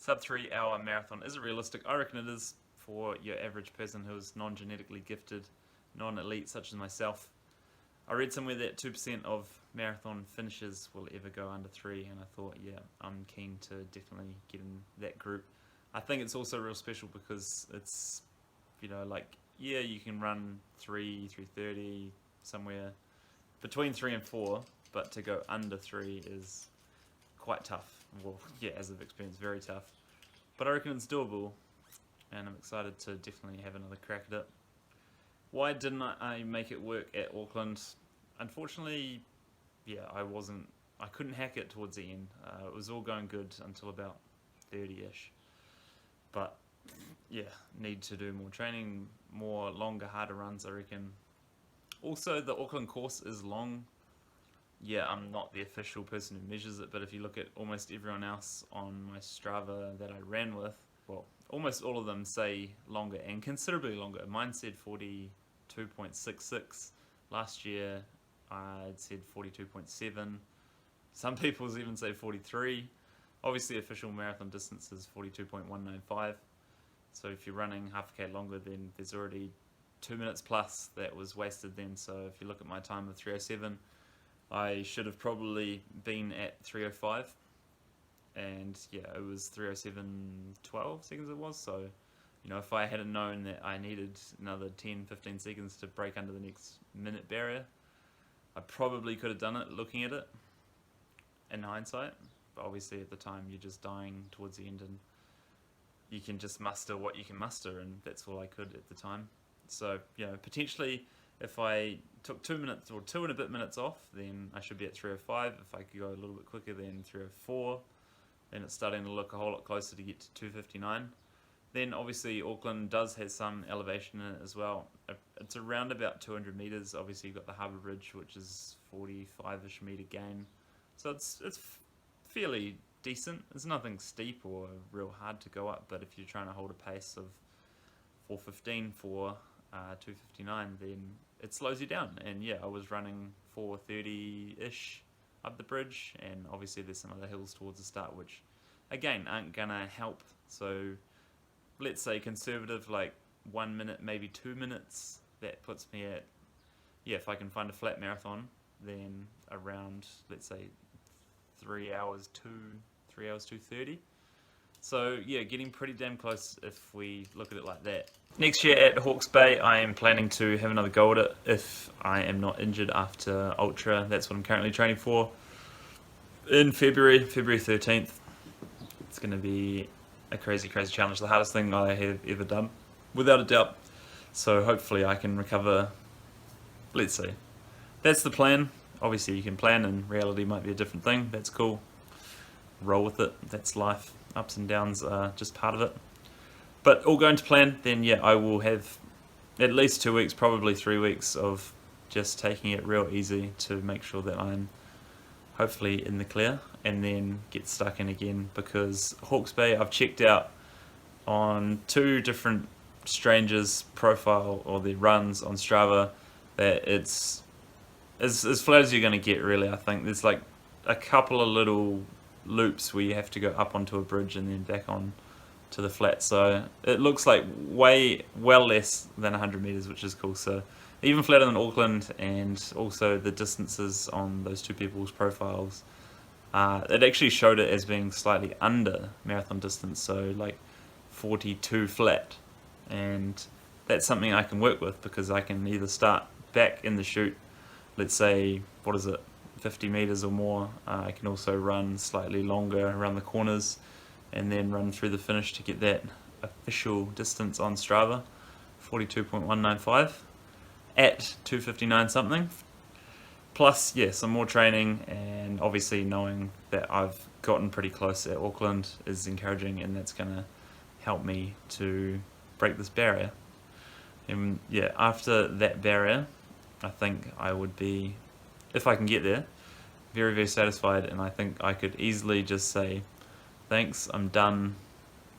sub 3 hour marathon. Is it realistic? I reckon it is for your average person who is non-genetically gifted, non-elite such as myself. I read somewhere that 2% of marathon finishers will ever go under 3, and I thought, yeah, I'm keen to definitely get in that group. I think it's also real special because it's, like, yeah, you can run 3:30, somewhere between 3 and 4, but to go under 3 is quite tough. Well, yeah, as I've experienced, very tough. But I reckon it's doable, and I'm excited to definitely have another crack at it. Why didn't I make it work at Auckland? Unfortunately, yeah, I couldn't hack it towards the end. It was all going good until about 30-ish. But yeah, need to do more training, more longer, harder runs, I reckon. Also, the Auckland course is long. Yeah, I'm not the official person who measures it, but if you look at almost everyone else on my Strava that I ran with, well, almost all of them say longer and considerably longer. Mine said 42.66. Last year, I'd said 42.7. Some people even say 43. Obviously, official marathon distance is 42.195. So if you're running half a K longer, then there's already 2 minutes plus that was wasted then. So if you look at my time of 3:07, I should have probably been at 3:05. And yeah, it was 3:07:12 seconds it was. So, if I had known that I needed another 10-15 seconds to break under the next minute barrier, I probably could have done it looking at it in hindsight. But obviously at the time you're just dying towards the end and you can just muster what you can muster, and that's all I could at the time. So, potentially if I took 2 minutes or 2 and a bit minutes off, then I should be at 3:05. If I could go a little bit quicker, then 3:04. Then it's starting to look a whole lot closer to get to 2:59. Then obviously Auckland does have some elevation in it as well. It's around about 200 metres. Obviously you've got the Harbour Bridge, which is 45-ish metre gain. So it's fairly decent. It's nothing steep or real hard to go up, but if you're trying to hold a pace of 4:15 for 2:59, then it slows you down. And yeah, I was running 4:30-ish up the bridge, and obviously there's some other hills towards the start which again aren't gonna help. So let's say conservative, like 1 minute, maybe 2 minutes, that puts me at, yeah, if I can find a flat marathon, then around, let's say 3 hours 2:30. So yeah, getting pretty damn close if we look at it like that. Next year at Hawke's Bay, I am planning to have another go at it if I am not injured after Ultra. That's what I'm currently training for. In February 13th. It's going to be a crazy, crazy challenge. The hardest thing I have ever done, without a doubt. So hopefully I can recover. Let's see. That's the plan. Obviously you can plan and reality might be a different thing. That's cool. Roll with it. That's life. Ups and downs are just part of it. But all going to plan, then yeah, I will have at least 2 weeks, probably 3 weeks of just taking it real easy to make sure that I'm hopefully in the clear, and then get stuck in again, because Hawke's Bay, I've checked out on 2 different strangers' profile or their runs on Strava that it's as flat as you're going to get, really. I think there's like a couple of little loops where you have to go up onto a bridge and then back on to the flat, so it looks like well less than 100 meters, which is cool. So even flatter than Auckland, and also the distances on those 2 people's profiles, it actually showed it as being slightly under marathon distance, so like 42 flat, and that's something I can work with, because I can either start back in the chute, let's say, 50 meters or more. I can also run slightly longer around the corners and then run through the finish to get that official distance on Strava, 42.195 at 2:59 something. Plus, yeah, some more training, and obviously knowing that I've gotten pretty close at Auckland is encouraging, and that's going to help me to break this barrier. And yeah, after that barrier, I think I would be, if I can get there, very, very satisfied, and I think I could easily just say, thanks, I'm done,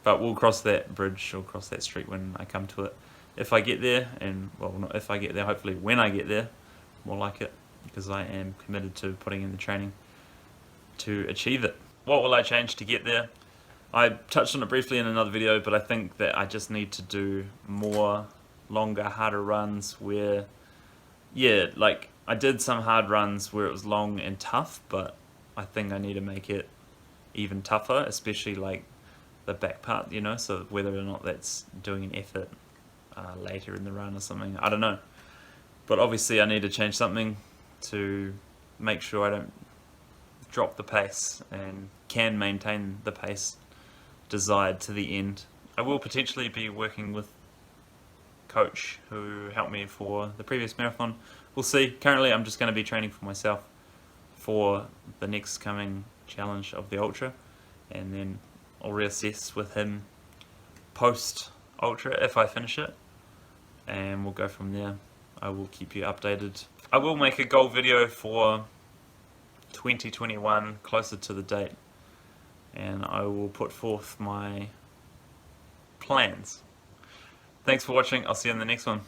but we'll cross that bridge or cross that street when I come to it. If I get there, and well, not if I get there, hopefully when I get there, more like it, because I am committed to putting in the training to achieve it. What will I change to get there? I touched on it briefly in another video, but I think that I just need to do more longer, harder runs where, yeah, like I did some hard runs where it was long and tough, but I think I need to make it even tougher, especially like the back part, you know, so whether or not that's doing an effort later in the run or something, I don't know. But obviously I need to change something to make sure I don't drop the pace and can maintain the pace desired to the end. I will potentially be working with coach who helped me for the previous marathon. We'll see. Currently I'm just going to be training for myself for the next coming challenge of the Ultra, and then I'll reassess with him post Ultra if I finish it, and we'll go from there. I will keep you updated. I will make a goal video for 2021 closer to the date, and I will put forth my plans. Thanks for watching. I'll see you in the next one.